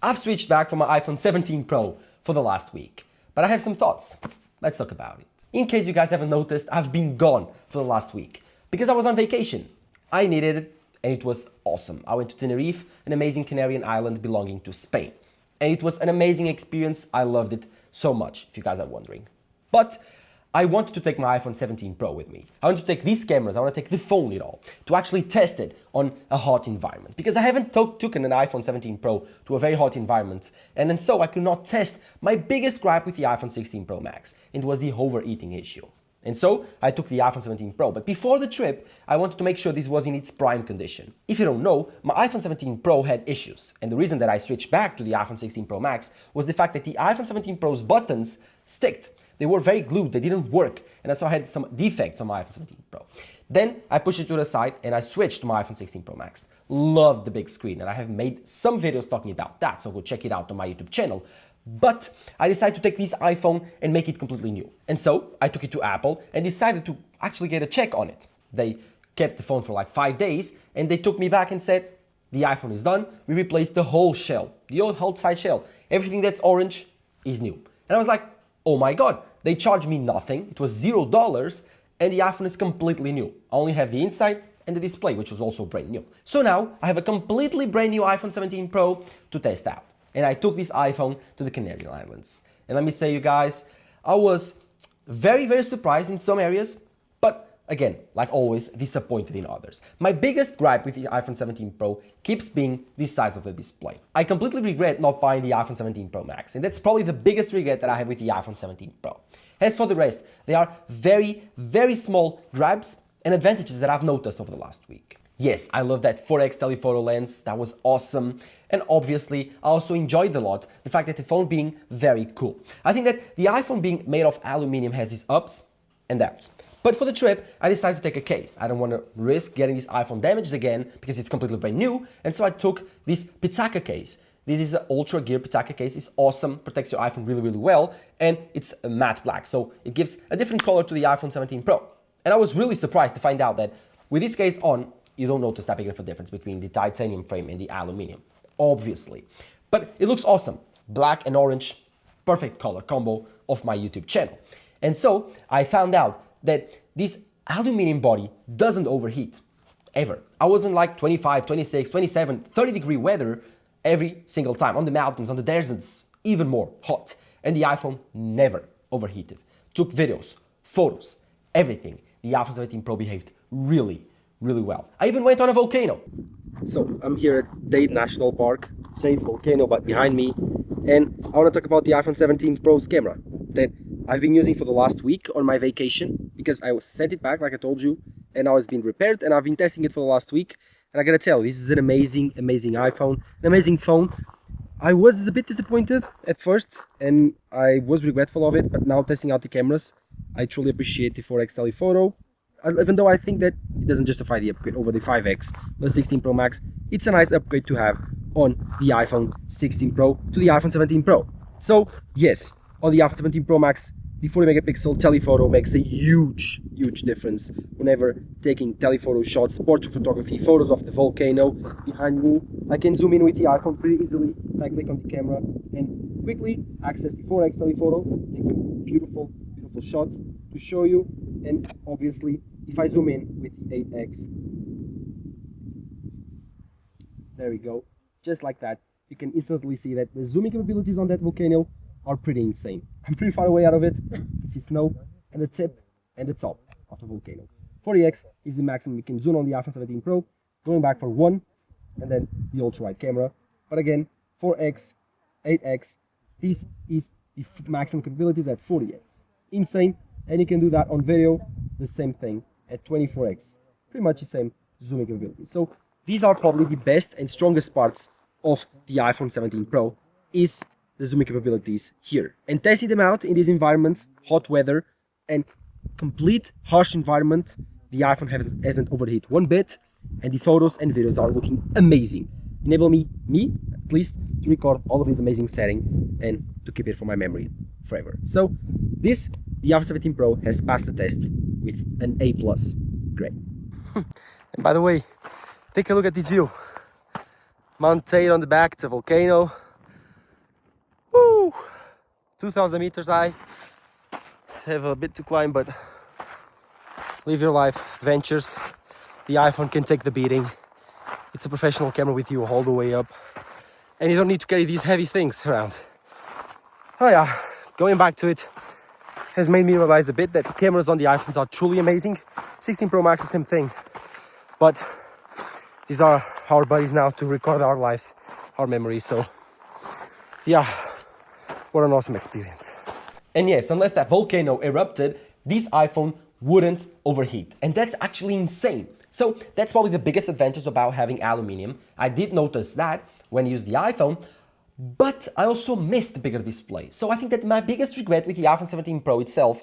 I've switched back from my iPhone 17 Pro for the last week, but I have some thoughts. Let's talk about it. In case you guys haven't noticed, I've been gone for the last week because I was on vacation. I needed it and it was awesome. I went to Tenerife, an amazing Canarian island belonging to Spain. And it was an amazing experience. I loved it so much, if you guys are wondering. But I wanted to take my iPhone 17 Pro with me. I want to take these cameras, I want to take the phone and all, to actually test it on a hot environment. Because I haven't taken an iPhone 17 Pro to a very hot environment, and so I could not test my biggest gripe with the iPhone 16 Pro Max. It was the overheating issue. And so I took the iPhone 17 Pro, but before the trip, I wanted to make sure this was in its prime condition. If you don't know, my iPhone 17 Pro had issues, and the reason that I switched back to the iPhone 16 Pro Max was the fact that the iPhone 17 Pro's buttons sticked. They were very glued, they didn't work, and so I had some defects on my iPhone 17 Pro. Then I pushed it to the side and I switched to my iPhone 16 Pro Max. Loved the big screen, and I have made some videos talking about that, so go check it out on my YouTube channel. But I decided to take this iPhone and make it completely new. And so I took it to Apple and decided to actually get a check on it. They kept the phone for like 5 days and they took me back and said, the iPhone is done, we replaced the whole shell, the old outside shell. Everything that's orange is new. And I was like, oh my God, they charged me nothing, it was $0 and the iPhone is completely new. I only have the inside and the display, which was also brand new. So now I have a completely brand new iPhone 17 Pro to test out. And I took this iPhone to the Canary Islands. And let me say you guys, I was very, very surprised in some areas, but again, like always, disappointed in others. My biggest gripe with the iPhone 17 Pro keeps being the size of the display. I completely regret not buying the iPhone 17 Pro Max, and that's probably the biggest regret that I have with the iPhone 17 Pro. As for the rest, they are very, very small grabs and advantages that I've noticed over the last week. Yes, I love that 4x telephoto lens, that was awesome. And obviously, I also enjoyed a lot the fact that the phone being very cool. I think that the iPhone being made of aluminum has its ups and downs. But for the trip, I decided to take a case. I don't want to risk getting this iPhone damaged again because it's completely brand new. And so I took this Pitaka case. This is an Ultra Gear Pitaka case. It's awesome, protects your iPhone really, really well. And it's a matte black, so it gives a different color to the iPhone 17 Pro. And I was really surprised to find out that with this case on, you don't notice that big of a difference between the titanium frame and the aluminum, obviously. But it looks awesome. Black and orange, perfect color combo of my YouTube channel. And so I found out that this aluminum body doesn't overheat, ever. I was in like 25, 26, 27, 30 degree weather every single time. On the mountains, on the deserts, even more hot. And the iPhone never overheated. Took videos, photos, everything. The iPhone 17 Pro behaved really well. I even went on a volcano. So I'm here at Dade National Park, Dade volcano but behind me, and I want to talk about the iPhone 17 Pro's camera that I've been using for the last week on my vacation because I sent it back like I told you, and now it's been repaired and I've been testing it for the last week, and I gotta tell you, this is an amazing iPhone, an amazing phone. I was a bit disappointed at first and I was regretful of it, but now testing out the cameras, I truly appreciate the 4x telephoto. Even though I think that it doesn't justify the upgrade over the 5X, the 16 Pro Max, it's a nice upgrade to have on the iPhone 16 Pro to the iPhone 17 Pro. So yes, on the iPhone 17 Pro Max, the 40 megapixel telephoto makes a huge difference whenever taking telephoto shots, portrait photography, photos of the volcano behind me. I can zoom in with the iPhone pretty easily if I click on the camera and quickly access the 4X telephoto, take a beautiful shot to show you. And obviously, if I zoom in with the 8X, there we go, just like that, you can instantly see that the zooming capabilities on that volcano are pretty insane. I'm pretty far away out of it. You see snow and the tip and the top of the volcano. 40X is the maximum you can zoom on the iPhone 17 Pro, going back for 1, and then the ultra-wide camera. But again, 4X, 8X, this is the maximum capabilities at 40X. Insane. And you can do that on video, the same thing at 24x, pretty much the same zooming capability. So these are probably the best and strongest parts of the iPhone 17 Pro is the zooming capabilities here. And testing them out in these environments, hot weather and complete harsh environment, the iPhone hasn't overheated one bit, and the photos and videos are looking amazing. Enable me at least, to record all of these amazing settings and to keep it for my memory forever. So the iPhone 17 Pro has passed the test with an A+ grade. And by the way, take a look at this view. Mount Tate on the back, it's a volcano. 2,000 meters high. Have a bit to climb, but live your life, ventures. The iPhone can take the beating. It's a professional camera with you all the way up, and you don't need to carry these heavy things around. Oh yeah, going back to it has made me realize a bit that the cameras on the iPhones are truly amazing. 16 Pro Max, the same thing, but these are our buddies now to record our lives, our memories. So yeah, what an awesome experience. And yes, unless that volcano erupted, this iPhone wouldn't overheat. And that's actually insane. So that's probably the biggest advantage about having aluminum. I did notice that when I used the iPhone, but I also missed the bigger display. So I think that my biggest regret with the iPhone 17 Pro itself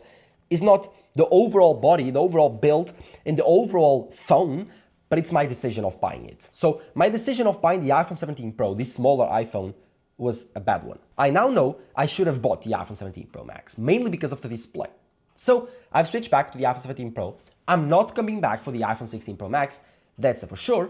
is not the overall body, the overall build, and the overall phone, but it's my decision of buying it. So my decision of buying the iPhone 17 Pro, this smaller iPhone, was a bad one. I now know I should have bought the iPhone 17 Pro Max, mainly because of the display. So I've switched back to the iPhone 17 Pro. I'm not coming back for the iPhone 16 Pro Max, that's for sure,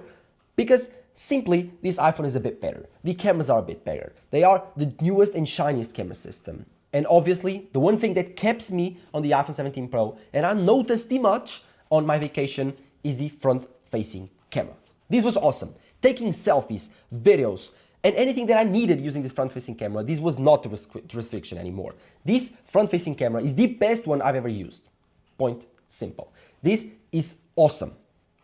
because simply this iPhone is a bit better. The cameras are a bit better. They are the newest and shiniest camera system. And obviously, the one thing that keeps me on the iPhone 17 Pro, and I noticed the much on my vacation, is the front-facing camera. This was awesome. Taking selfies, videos, and anything that I needed using this front-facing camera, this was not a restriction anymore. This front-facing camera is the best one I've ever used. Point simple. This is awesome.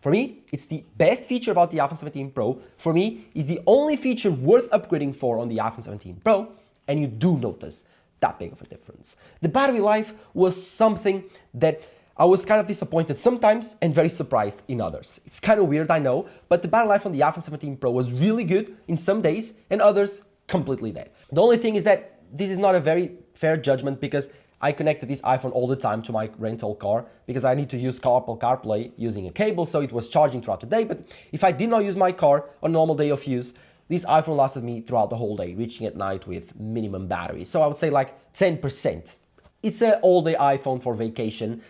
For me, it's the best feature about the iPhone 17 Pro. For me, it's the only feature worth upgrading for on the iPhone 17 Pro, and you do notice that big of a difference. The battery life was something that I was kind of disappointed sometimes and very surprised in others. It's kind of weird, I know, but the battery life on the iPhone 17 Pro was really good in some days and others completely dead. The only thing is that this is not a very fair judgment because I connected this iPhone all the time to my rental car because I need to use Apple CarPlay using a cable, so it was charging throughout the day. But if I did not use my car on a normal day of use, this iPhone lasted me throughout the whole day, reaching at night with minimum battery. So I would say like 10%. It's an all-day iPhone for vacation,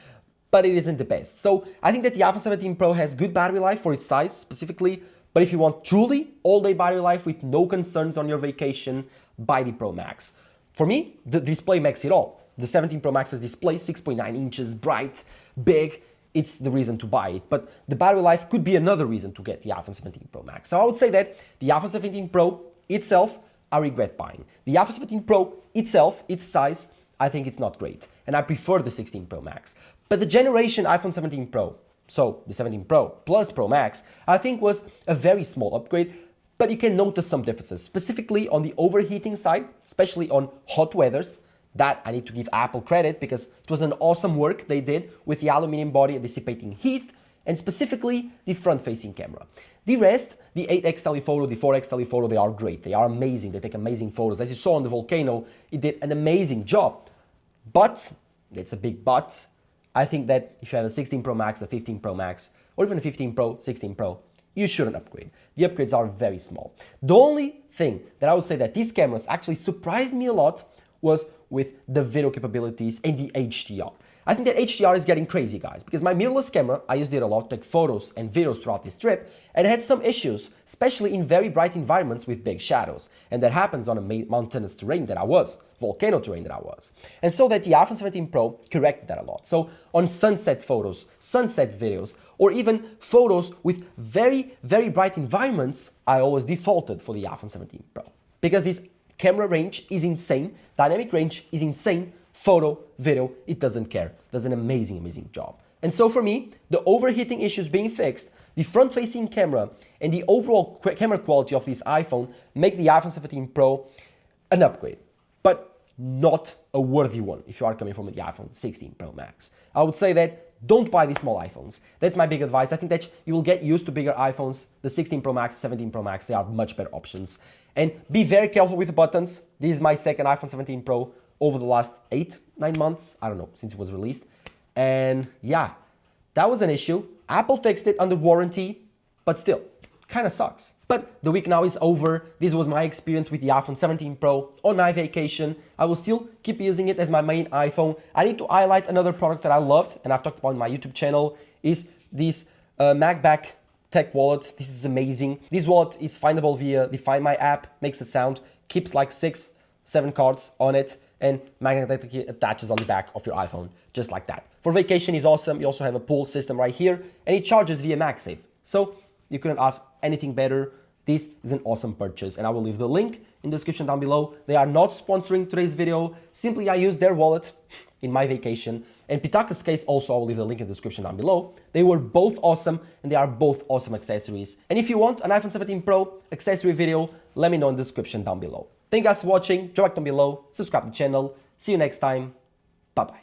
but it isn't the best. So I think that the iPhone 17 Pro has good battery life for its size specifically, but if you want truly all-day battery life with no concerns on your vacation, buy the Pro Max. For me, the display makes it all. The 17 Pro Max's display, 6.9 inches, bright, big, it's the reason to buy it. But the battery life could be another reason to get the iPhone 17 Pro Max. So I would say that the iPhone 17 Pro itself, I regret buying. The iPhone 17 Pro itself, its size, I think it's not great. And I prefer the 16 Pro Max. But the generation iPhone 17 Pro, so the 17 Pro plus Pro Max, I think was a very small upgrade, but you can notice some differences, specifically on the overheating side, especially on hot weathers. That I need to give Apple credit because it was an awesome work they did with the aluminum body dissipating heat and specifically the front-facing camera. The rest, the 8x telephoto, the 4x telephoto, they are great. They are amazing. They take amazing photos. As you saw on the volcano, it did an amazing job. But, it's a big but, I think that if you have a 16 Pro Max, a 15 Pro Max, or even a 15 Pro, 16 Pro, you shouldn't upgrade. The upgrades are very small. The only thing that I would say that these cameras actually surprised me a lot was with the video capabilities and the HDR. I think that HDR is getting crazy, guys, because my mirrorless camera, I used it a lot to take photos and videos throughout this trip, and it had some issues, especially in very bright environments with big shadows. And that happens on a mountainous terrain that I was, volcano terrain that I was. And so that the iPhone 17 Pro corrected that a lot. So on sunset photos, sunset videos, or even photos with very, very bright environments, I always defaulted for the iPhone 17 Pro. Because this camera range is insane, dynamic range is insane, photo, video, it doesn't care. Does an amazing, amazing job. And so for me, the overheating issues being fixed, the front-facing camera, and the overall camera quality of this iPhone make the iPhone 17 Pro an upgrade, but not a worthy one if you are coming from the iPhone 16 Pro Max. I would say that don't buy these small iPhones. That's my big advice. I think that you will get used to bigger iPhones. The 16 Pro Max, 17 Pro Max, they are much better options. And be very careful with the buttons. This is my second iPhone 17 Pro over the last 8-9 months. I don't know, since it was released. And yeah, that was an issue. Apple fixed it under warranty, but still, kind of sucks. But the week now is over. This was my experience with the iPhone 17 Pro on my vacation. I will still keep using it as my main iPhone. I need to highlight another product that I loved, and I've talked about on my YouTube channel, is this MacBack Tech wallet. This is amazing. This wallet is findable via the Find My app, makes a sound, keeps like 6 7 cards on it, and magnetically attaches on the back of your iPhone, just like that. For vacation is awesome. You also have a pull system right here, and it charges via MagSafe. So you couldn't ask anything better. This is an awesome purchase, and I will leave the link in the description down below. They are not sponsoring today's video. Simply, I used their wallet in my vacation. And Pitaka's case also, I will leave the link in the description down below. They were both awesome, and they are both awesome accessories. And if you want an iPhone 17 Pro accessory video, let me know in the description down below. Thank you guys for watching. Drop a like down below, subscribe to the channel. See you next time. Bye-bye.